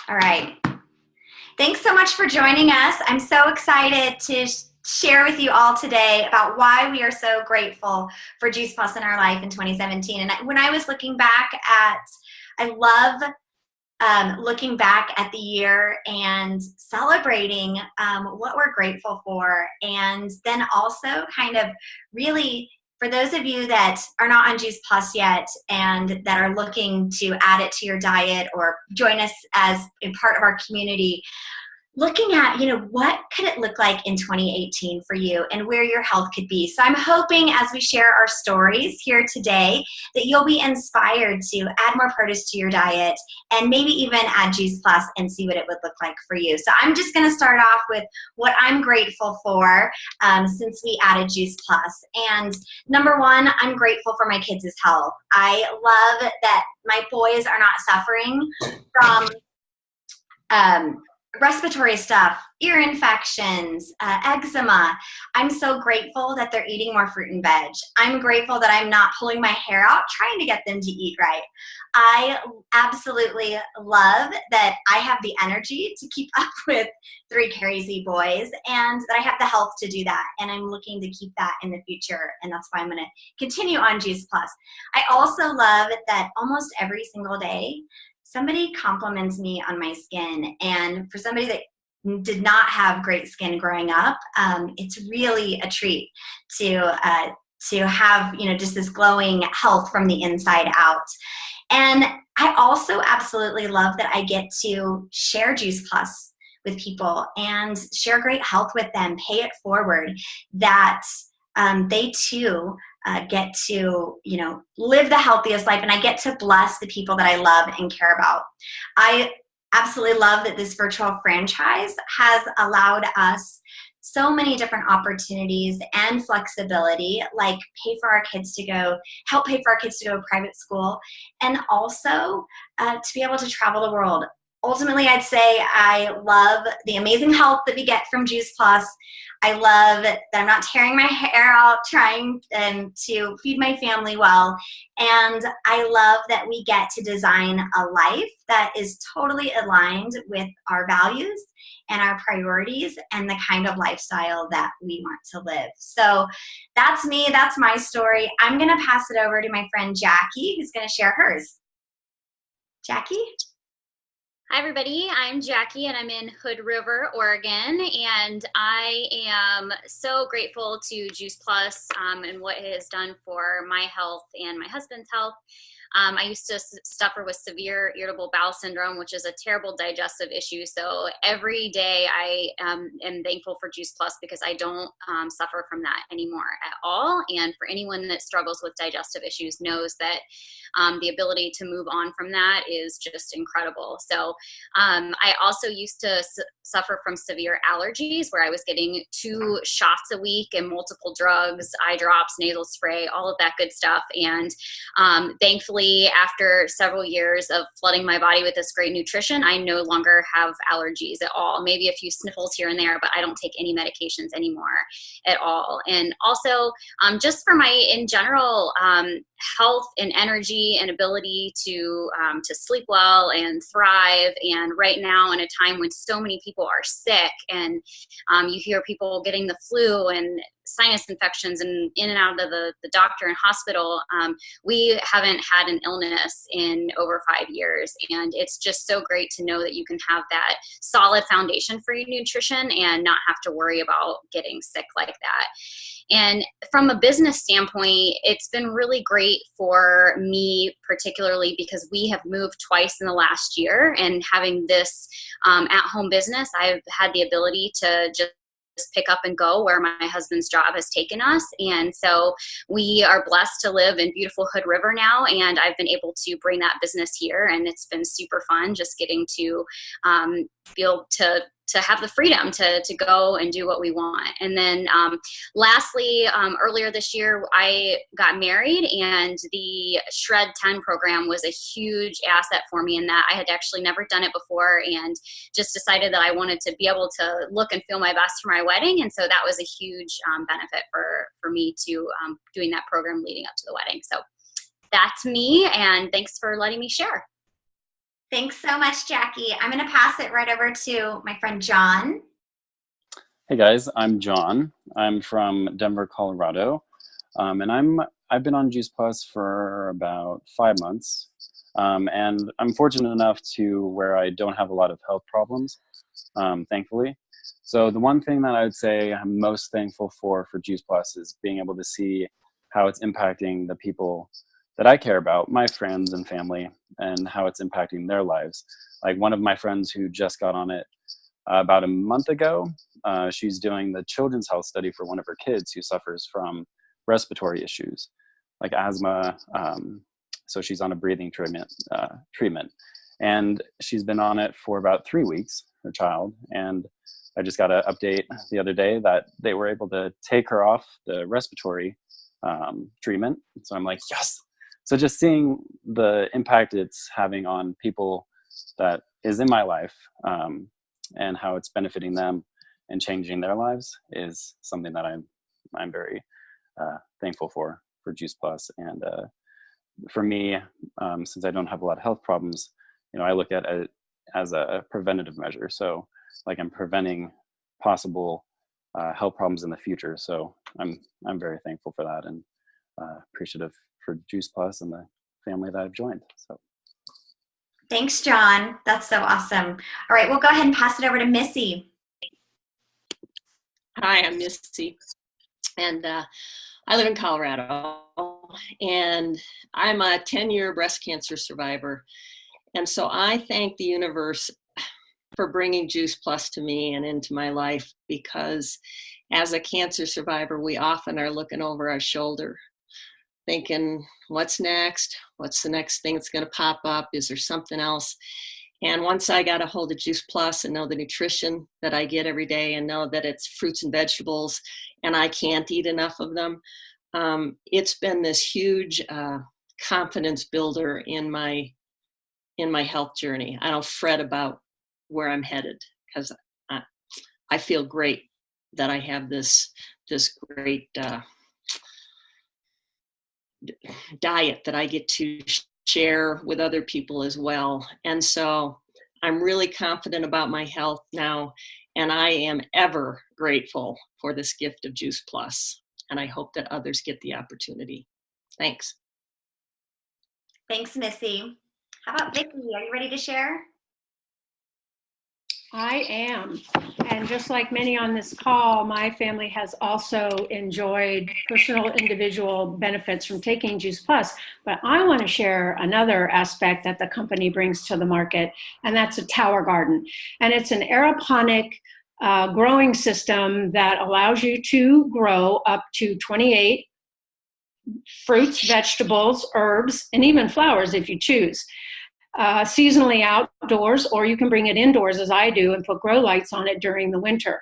All right. Thanks so much for joining us. I'm so excited to share with you all today about why we are so grateful for Juice Plus in our life in 2017. And when I was looking back at, I love looking back at the year and celebrating what we're grateful for. And then also kind of really, for those of you that are not on Juice Plus yet and that are looking to add it to your diet or join us as a part of our community, looking at, what could it look like in 2018 for you and where your health could be. So I'm hoping as we share our stories here today that you'll be inspired to add more produce to your diet and maybe even add Juice Plus and see what it would look like for you. So I'm just going to start off with what I'm grateful for since we added Juice Plus. And number one, I'm grateful for my kids' health. I love that my boys are not suffering from respiratory stuff, ear infections, eczema. I'm so grateful that they're eating more fruit and veg. I'm grateful that I'm not pulling my hair out trying to get them to eat right. I absolutely love that I have the energy to keep up with 3 crazy boys and that I have the health to do that. And I'm looking to keep that in the future. And that's why I'm going to continue on Juice Plus. I also love that almost every single day, somebody compliments me on my skin. And for somebody that did not have great skin growing up, it's really a treat to have, just this glowing health from the inside out. And I also absolutely love that I get to share Juice Plus with people and share great health with them, pay it forward, that they too get to, live the healthiest life, and I get to bless the people that I love and care about. I absolutely love that this virtual franchise has allowed us so many different opportunities and flexibility, like help pay for our kids to go to private school, and also to be able to travel the world. Ultimately, I'd say I love the amazing health that we get from Juice Plus. I love that I'm not tearing my hair out trying to feed my family well. And I love that we get to design a life that is totally aligned with our values and our priorities and the kind of lifestyle that we want to live. So that's me. That's my story. I'm going to pass it over to my friend Jackie, who's going to share hers. Jackie? Hi, everybody. I'm Jackie, and I'm in Hood River, Oregon, and I am so grateful to Juice Plus and what it has done for my health and my husband's health. I used to suffer with severe irritable bowel syndrome, which is a terrible digestive issue. So every day I am thankful for Juice Plus because I don't suffer from that anymore at all. And for anyone that struggles with digestive issues knows that the ability to move on from that is just incredible. So I also used to suffer from severe allergies where I was getting 2 shots a week and multiple drugs, eye drops, nasal spray, all of that good stuff. And thankfully, after several years of flooding my body with this great nutrition, I no longer have allergies at all. Maybe a few sniffles here and there, but I don't take any medications anymore at all. And also, just for my, in general, health and energy and ability to sleep well and thrive. And right now, in a time when so many people are sick and you hear people getting the flu and sinus infections and in and out of the doctor and hospital, we haven't had an illness in over 5 years. And it's just so great to know that you can have that solid foundation for your nutrition and not have to worry about getting sick like that. And from a business standpoint, it's been really great for me, particularly because we have moved twice in the last year, and having this at-home business, I've had the ability to just pick up and go where my husband's job has taken us. And so we are blessed to live in beautiful Hood River now. And I've been able to bring that business here. And it's been super fun just getting to be able to have the freedom to go and do what we want. And then lastly, earlier this year, I got married, and the Shred 10 program was a huge asset for me in that I had actually never done it before and just decided that I wanted to be able to look and feel my best for my wedding. And so that was a huge benefit for me to doing that program leading up to the wedding. So that's me, and thanks for letting me share. Thanks so much, Jackie. I'm going to pass it right over to my friend John. Hey guys, I'm John. I'm from Denver, Colorado, and I've been on Juice Plus for about 5 months, and I'm fortunate enough to where I don't have a lot of health problems, thankfully. So the one thing that I would say I'm most thankful for Juice Plus is being able to see how it's impacting the people that I care about, my friends and family, and how it's impacting their lives. Like one of my friends who just got on it about a month ago, she's doing the children's health study for one of her kids who suffers from respiratory issues like asthma. So she's on a breathing treatment, and she's been on it for about 3 weeks, her child. And I just got an update the other day that they were able to take her off the respiratory treatment. So I'm like, yes. So just seeing the impact it's having on people that is in my life, and how it's benefiting them and changing their lives is something that I'm very thankful for Juice Plus. And for me, since I don't have a lot of health problems, I look at it as a preventative measure. So like I'm preventing possible health problems in the future. So I'm very thankful for that, and appreciative for Juice Plus and the family that I've joined. So. Thanks, John. That's so awesome. All right, we'll go ahead and pass it over to Missy. Hi, I'm Missy, and I live in Colorado, and I'm a 10-year breast cancer survivor. And so I thank the universe for bringing Juice Plus to me and into my life, because as a cancer survivor, we often are looking over our shoulder, thinking, what's next? What's the next thing that's going to pop up? Is there something else? And once I got a hold of Juice Plus and know the nutrition that I get every day and know that it's fruits and vegetables and I can't eat enough of them, it's been this huge confidence builder in my health journey. I don't fret about where I'm headed, because I feel great that I have this great diet that I get to share with other people as well. And so I'm really confident about my health now, and I am ever grateful for this gift of Juice Plus. And I hope that others get the opportunity. Thanks. Thanks, Missy. How about Vicki? Are you ready to share? I am. And just like many on this call, my family has also enjoyed personal individual benefits from taking Juice Plus. But I want to share another aspect that the company brings to the market, and that's a tower garden. And it's an aeroponic growing system that allows you to grow up to 28 fruits, vegetables, herbs, and even flowers if you choose. Seasonally outdoors, or you can bring it indoors as I do and put grow lights on it during the winter.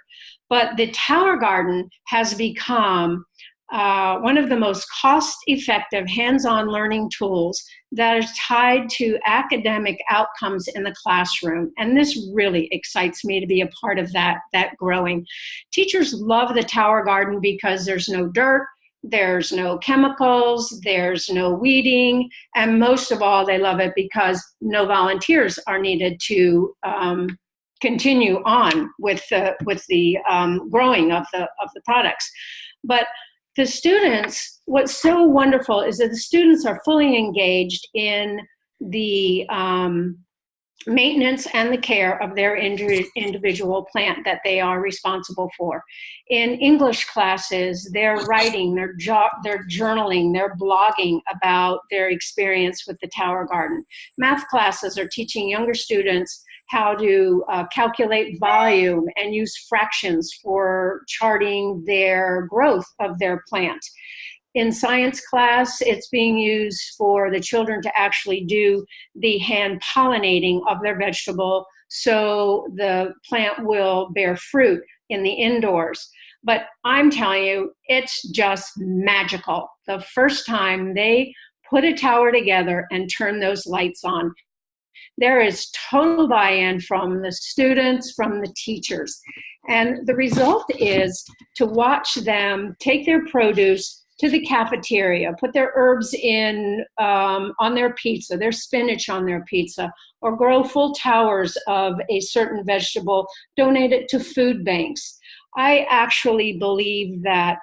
But the tower garden has become one of the most cost-effective hands-on learning tools that is tied to academic outcomes in the classroom. And this really excites me to be a part of that growing. Teachers love the tower garden because there's no dirt, there's no chemicals, there's no weeding, and most of all, they love it because no volunteers are needed to continue on with the growing of the products. But the students, what's so wonderful is that the students are fully engaged in the maintenance and the care of their individual plant that they are responsible for. In English classes, they're writing, they're journaling, they're blogging about their experience with the tower garden. Math classes are teaching younger students how to calculate volume and use fractions for charting their growth of their plant. In science class, it's being used for the children to actually do the hand pollinating of their vegetable so the plant will bear fruit in the indoors. But I'm telling you, it's just magical. The first time they put a tower together and turn those lights on, there is total buy-in from the students, from the teachers. And the result is to watch them take their produce to the cafeteria, put their herbs in on their pizza, their spinach on their pizza, or grow full towers of a certain vegetable, donate it to food banks. I actually believe that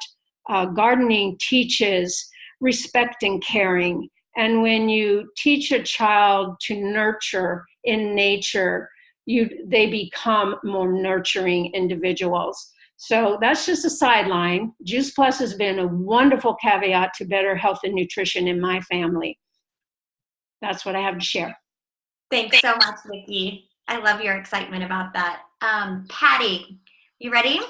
gardening teaches respect and caring. And when you teach a child to nurture in nature, they become more nurturing individuals. So that's just a sideline. Juice Plus has been a wonderful caveat to better health and nutrition in my family. That's what I have to share. Thanks so much, Vicki. I love your excitement about that. Patty, you ready?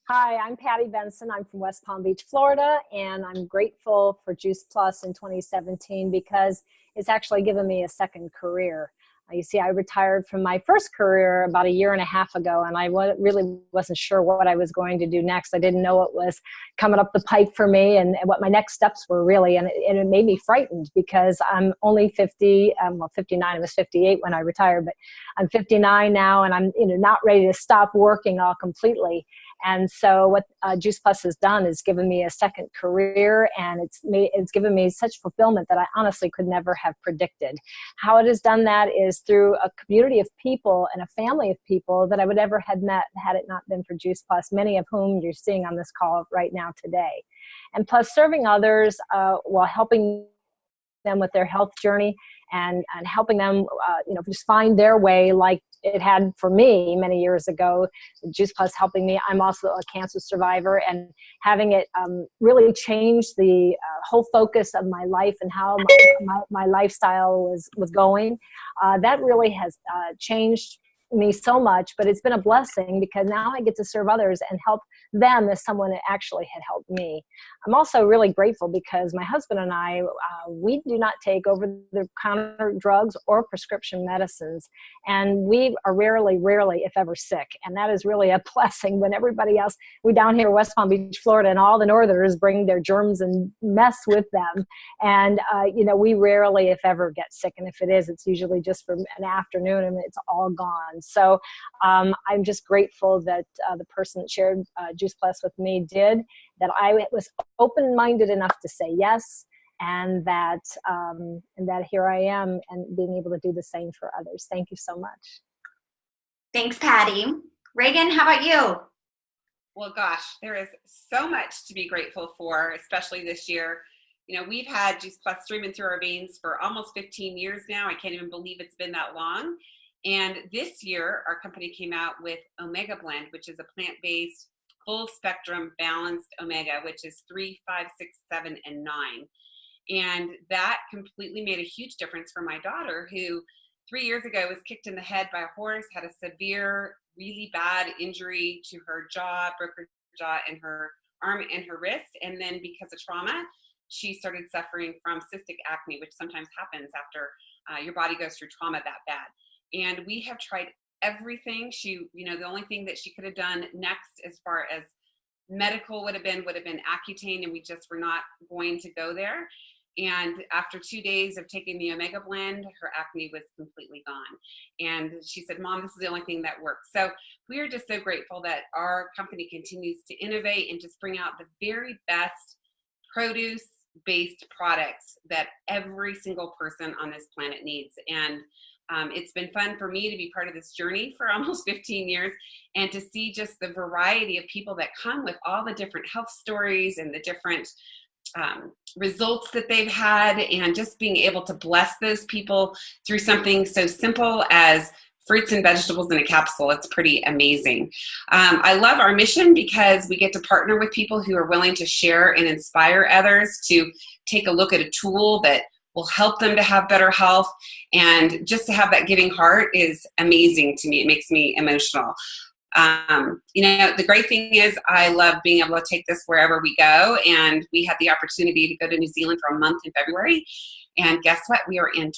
Hi, I'm Patty Benson. I'm from West Palm Beach, Florida, and I'm grateful for Juice Plus in 2017 because it's actually given me a second career. You see, I retired from my first career about a year and a half ago, and I really wasn't sure what I was going to do next. I didn't know what was coming up the pike for me and what my next steps were really, and it made me frightened because I'm only 50, 59. I was 58 when I retired, but I'm 59 now, and I'm not ready to stop working all completely. And so what Juice Plus has done is given me a second career, and it's given me such fulfillment that I honestly could never have predicted. How it has done that is through a community of people and a family of people that I would never have met had it not been for Juice Plus, many of whom you're seeing on this call right now today. And plus serving others while helping them with their health journey and helping them just find their way like it had for me many years ago. Juice Plus helping me. I'm also a cancer survivor, and having it really change the whole focus of my life and how my lifestyle was going. That really has changed me so much, but it's been a blessing because now I get to serve others and help them as someone that actually had helped me. I'm also really grateful because my husband and I, we do not take over-the-counter drugs or prescription medicines, and we are rarely, if ever, sick, and that is really a blessing when everybody else, we down here in West Palm Beach, Florida, and all the northerners bring their germs and mess with them, and we rarely, if ever, get sick, and if it is, it's usually just for an afternoon and it's all gone. So I'm just grateful that the person that shared Juice Plus with me did, that I was open-minded enough to say yes, and that here I am and being able to do the same for others. Thank you so much. Thanks, Patty. Reagan, how about you? Well, gosh, there is so much to be grateful for, especially this year. We've had Juice Plus streaming through our veins for almost 15 years now. I can't even believe it's been that long. And this year, our company came out with Omega Blend, which is a plant-based, full-spectrum, balanced omega, which is 3, 5, 6, 7, and 9. And that completely made a huge difference for my daughter, who 3 years ago was kicked in the head by a horse, had a severe, really bad injury to her jaw, broke her jaw and her arm and her wrist. And then because of trauma, she started suffering from cystic acne, which sometimes happens after your body goes through trauma that bad. And we have tried everything. The only thing that she could have done next as far as medical would have been Accutane, and we just were not going to go there. And after 2 days of taking the Omega Blend, her acne was completely gone. And she said, Mom, this is the only thing that works. So we are just so grateful that our company continues to innovate and just bring out the very best produce-based products that every single person on this planet needs. And it's been fun for me to be part of this journey for almost 15 years and to see just the variety of people that come with all the different health stories and the different results that they've had, and just being able to bless those people through something so simple as fruits and vegetables in a capsule. It's pretty amazing. I love our mission because we get to partner with people who are willing to share and inspire others to take a look at a tool that will help them to have better health. And just to have that giving heart is amazing to me. It makes me emotional. The great thing is I love being able to take this wherever we go. And we had the opportunity to go to New Zealand for a month in February. And guess what? We are in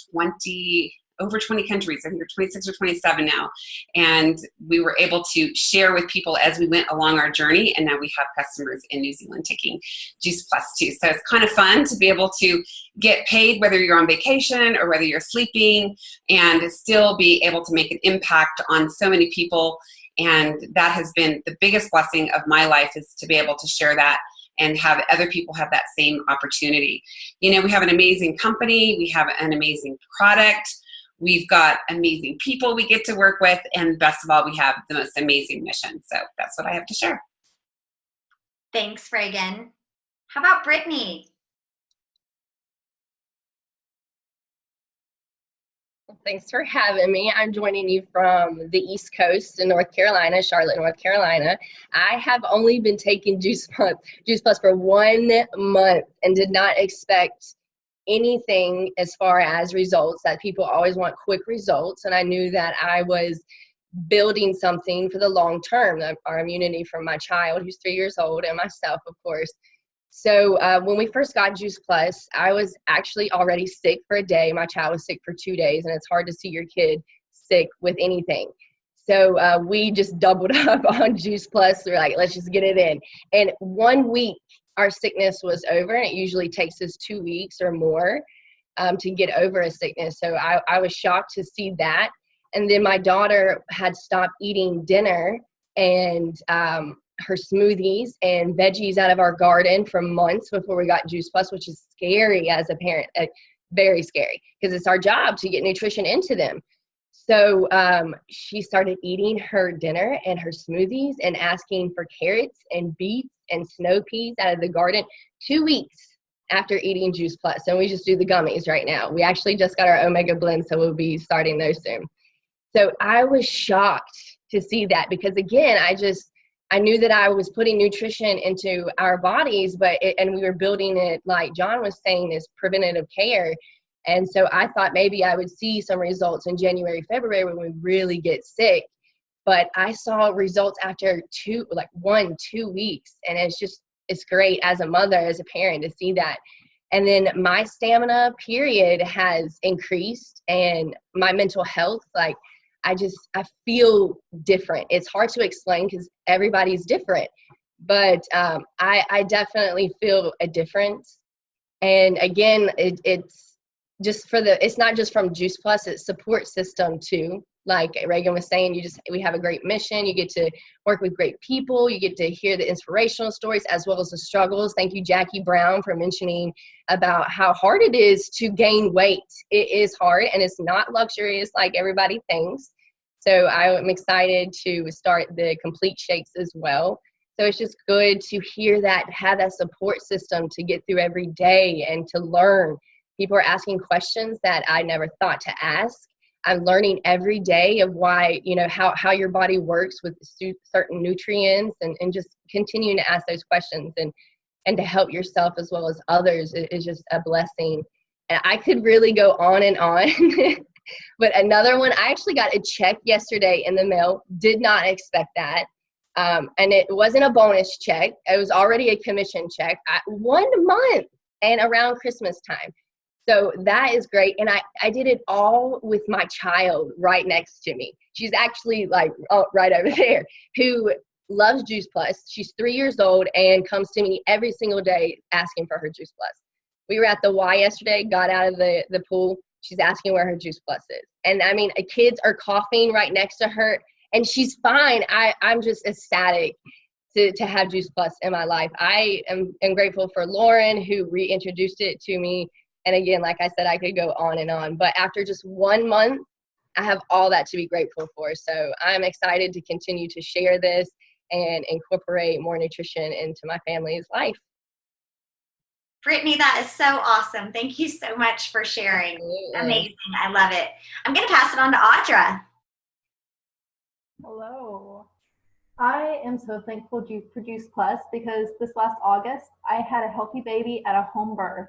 over 20 countries. I think we're 26 or 27 now. And we were able to share with people as we went along our journey. And now we have customers in New Zealand taking Juice Plus too. So it's kind of fun to be able to get paid whether you're on vacation or whether you're sleeping, and still be able to make an impact on so many people And that has been the biggest blessing of my life, is to be able to share that and have other people have that same opportunity. You know, we have an amazing company, we have an amazing product, we've got amazing people we get to work with, and best of all, we have the most amazing mission. So that's what I have to share. Thanks, Reagan. How about Brittany? Thanks for having me. I'm joining you from the East Coast in North Carolina, Charlotte, North Carolina. I have only been taking Juice Plus for 1 month and did not expect anything as far as results. That people always want quick results, and I knew that I was building something for the long term, our immunity from my child who's 3 years old and myself, of course. So when we first got Juice Plus, I was actually already sick for a day. My child was sick for 2 days, and it's hard to see your kid sick with anything. So we just doubled up on Juice Plus. We're like, let's just get it in. And 1 week, our sickness was over, and it usually takes us 2 weeks or more to get over a sickness. So I was shocked to see that. And then my daughter had stopped eating dinner and her smoothies and veggies out of our garden for months before we got Juice Plus, which is scary as a parent, very scary, because it's our job to get nutrition into them. So she started eating her dinner and her smoothies and asking for carrots and beets and snow peas out of the garden 2 weeks after eating Juice Plus. And we just do the gummies right now. We actually just got our Omega blend, so we'll be starting those soon. So I was shocked to see that, because again, I knew that I was putting nutrition into our bodies, and we were building it, like John was saying, as preventative care. And so I thought maybe I would see some results in January, February when we really get sick. But I saw results after 1, 2 weeks. And it's great as a mother, as a parent, to see that. And then my stamina period has increased, and my mental health, I feel different. It's hard to explain because everybody's different, but I definitely feel a difference. And again, it's not just from Juice Plus, it's support system too. Like Reagan was saying, we have a great mission. You get to work with great people. You get to hear the inspirational stories as well as the struggles. Thank you, Jackie Brown, for mentioning about how hard it is to gain weight. It is hard, and it's not luxurious like everybody thinks. So I'm excited to start the complete shakes as well. So it's just good to hear that, have that support system to get through every day and to learn. People are asking questions that I never thought to ask. I'm learning every day of why, how your body works with certain nutrients, and just continuing to ask those questions and to help yourself as well as others is just a blessing. And I could really go on and on. But another one, I actually got a check yesterday in the mail. Did not expect that. And it wasn't a bonus check. It was already a commission check. 1 month and around Christmas time. So that is great. And I did it all with my child right next to me. She's actually right over there, who loves Juice Plus. She's 3 years old and comes to me every single day asking for her Juice Plus. We were at the Y yesterday, got out of the pool. She's asking where her Juice Plus is. And I mean, kids are coughing right next to her, and she's fine. I'm just ecstatic to have Juice Plus in my life. I am grateful for Lauren, who reintroduced it to me. And again, like I said, I could go on and on. But after just 1 month, I have all that to be grateful for. So I'm excited to continue to share this and incorporate more nutrition into my family's life. Brittany, that is so awesome. Thank you so much for sharing. Absolutely. Amazing. I love it. I'm going to pass it on to Audra. Hello. I am so thankful for Juice Plus because this last August, I had a healthy baby at a home birth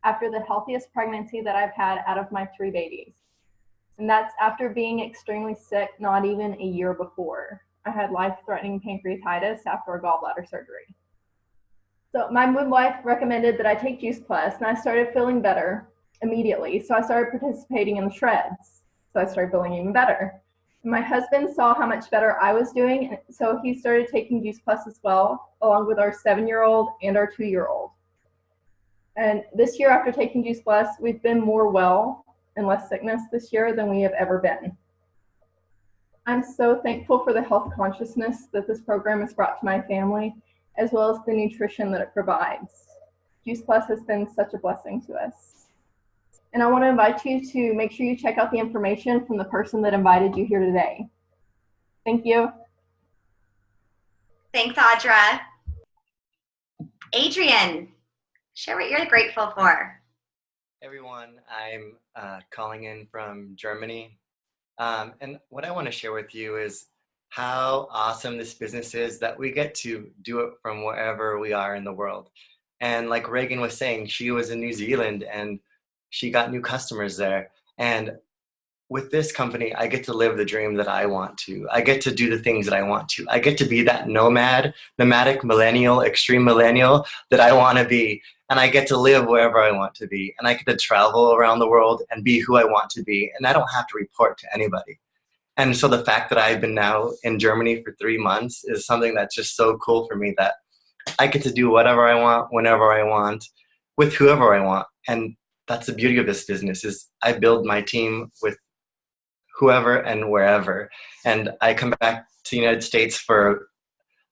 after the healthiest pregnancy that I've had out of my 3 babies. And that's after being extremely sick not even a year before. I had life-threatening pancreatitis after a gallbladder surgery. So my midwife recommended that I take Juice Plus, and I started feeling better immediately. So I started participating in the shreds. So I started feeling even better. And my husband saw how much better I was doing, and so he started taking Juice Plus as well, along with our 7-year-old and our 2-year-old. And this year, after taking Juice Plus, we've been more well and less sickness this year than we have ever been. I'm so thankful for the health consciousness that this program has brought to my family, as well as the nutrition that it provides. Juice Plus has been such a blessing to us. And I want to invite you to make sure you check out the information from the person that invited you here today. Thank you. Thanks, Audra. Adrian, share what you're grateful for. Everyone, I'm calling in from Germany. And what I want to share with you is how awesome this business is that we get to do it from wherever we are in the world. And like Reagan was saying, she was in New Zealand and she got new customers there. And with this company, I get to live the dream that I want to. I get to do the things that I want to. I get to be that nomadic millennial, extreme millennial that I want to be. And I get to live wherever I want to be. And I get to travel around the world and be who I want to be. And I don't have to report to anybody. And so the fact that I've been now in Germany for 3 months is something that's just so cool for me, that I get to do whatever I want, whenever I want, with whoever I want. And that's the beauty of this business, is I build my team with whoever and wherever. And I come back to the United States for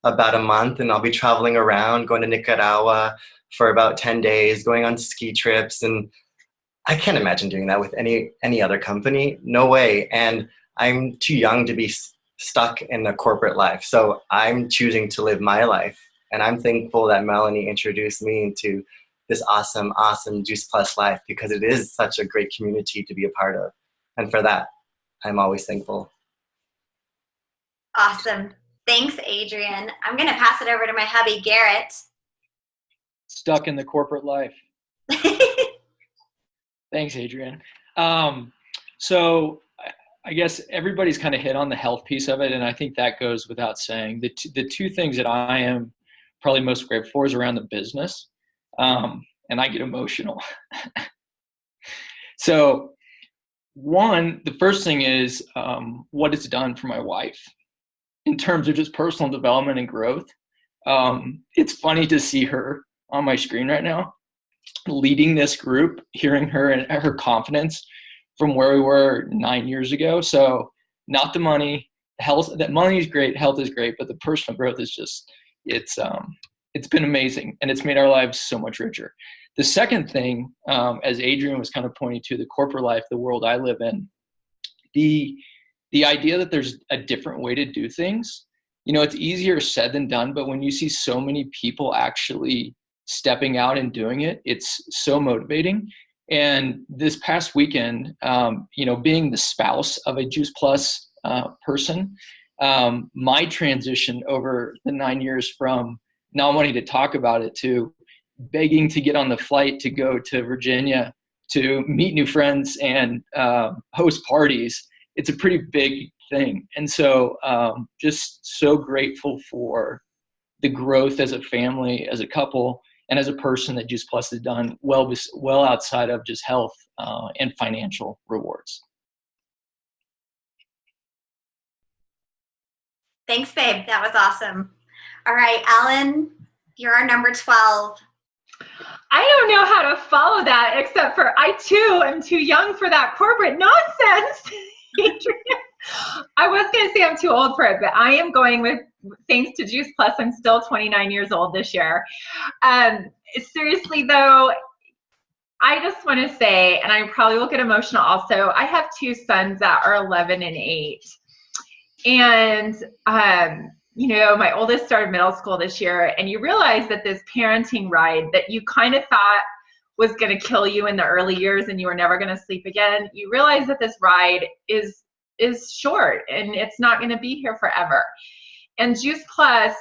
about a month, and I'll be traveling around, going to Nicaragua for about 10 days, going on ski trips. And I can't imagine doing that with any other company. No way. And I'm too young to be stuck in a corporate life. So I'm choosing to live my life. And I'm thankful that Melanie introduced me into this awesome, awesome Juice Plus life, because it is such a great community to be a part of. And for that, I'm always thankful. Awesome. Thanks, Adrian. I'm going to pass it over to my hubby, Garrett. Stuck in the corporate life. Thanks, Adrian. So I guess everybody's kind of hit on the health piece of it, and I think that goes without saying. The two things that I am probably most grateful for is around the business, and I get emotional. So one, the first thing is what it's done for my wife in terms of just personal development and growth. It's funny to see her on my screen right now, leading this group, hearing her and her confidence from where we were 9 years ago. So not the money, health, that money is great, health is great, but the personal growth is just, it's been amazing, and it's made our lives so much richer. The second thing, as Adrian was kind of pointing to, the corporate life, the world I live in, the idea that there's a different way to do things, it's easier said than done, but when you see so many people actually stepping out and doing it, it's so motivating. And this past weekend, being the spouse of a Juice Plus person, my transition over the 9 years from not wanting to talk about it to begging to get on the flight to go to Virginia to meet new friends and host parties, it's a pretty big thing. And so just so grateful for the growth as a family, as a couple, and as a person that Juice Plus has done well outside of just health and financial rewards. Thanks, babe. That was awesome. All right, Ellen, you're our number 12. I don't know how to follow that, except for I too am too young for that corporate nonsense. I was going to say I'm too old for it, but I am going with, thanks to Juice Plus, I'm still 29 years old this year. Seriously though, I just want to say, and I probably will get emotional also, I have two sons that are 11 and 8. And, my oldest started middle school this year, and you realize that this parenting ride that you kind of thought was going to kill you in the early years and you were never going to sleep again, you realize that this ride is short and it's not going to be here forever. And Juice Plus,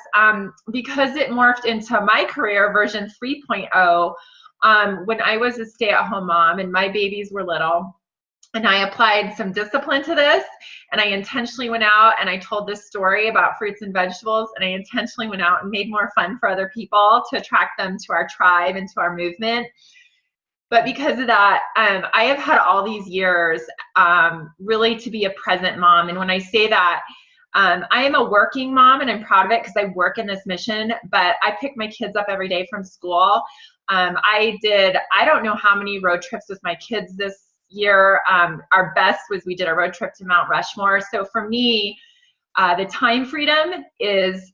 because it morphed into my career version 3.0, when I was a stay-at-home mom and my babies were little, and I applied some discipline to this, and I intentionally went out and I told this story about fruits and vegetables, and I intentionally went out and made more fun for other people to attract them to our tribe and to our movement. But because of that, I have had all these years really to be a present mom. And when I say that, I am a working mom, and I'm proud of it because I work in this mission, but I pick my kids up every day from school. I don't know how many road trips with my kids this year, our best was we did a road trip to Mount Rushmore. So for me, the time freedom is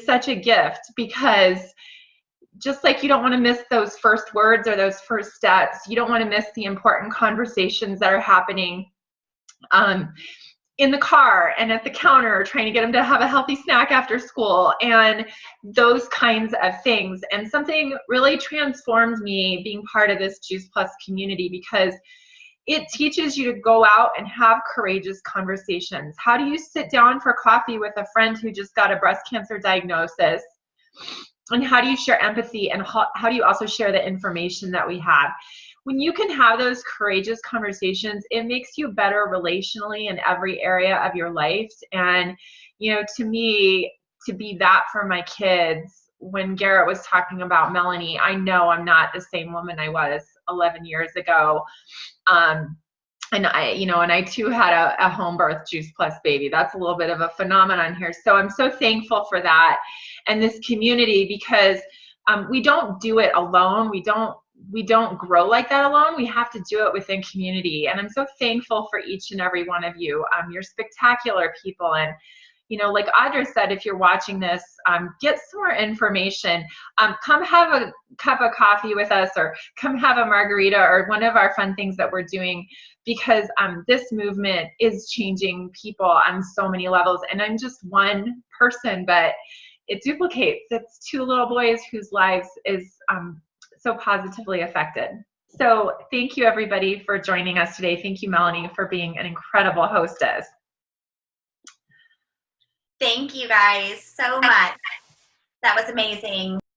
such a gift, because just like you don't want to miss those first words or those first steps, you don't want to miss the important conversations that are happening in the car and at the counter, trying to get them to have a healthy snack after school and those kinds of things. And something really transformed me being part of this Juice Plus community, because it teaches you to go out and have courageous conversations. How do you sit down for coffee with a friend who just got a breast cancer diagnosis? And how do you share empathy, and how do you also share the information that we have? When you can have those courageous conversations, it makes you better relationally in every area of your life. And, you know, to me, to be that for my kids, when Garrett was talking about Melanie, I know I'm not the same woman I was 11 years ago. And I too had a home birth Juice Plus baby. That's a little bit of a phenomenon here. So I'm so thankful for that and this community, because we don't do it alone. We don't grow like that alone. We have to do it within community. And I'm so thankful for each and every one of you. You're spectacular people. And, you know, like Audra said, if you're watching this, get some more information. Come have a cup of coffee with us, or come have a margarita, or one of our fun things that we're doing, because this movement is changing people on so many levels. And I'm just one person, but it duplicates. It's two little boys whose lives is so positively affected. So thank you, everybody, for joining us today. Thank you, Melanie, for being an incredible hostess. Thank you guys so much. That was amazing.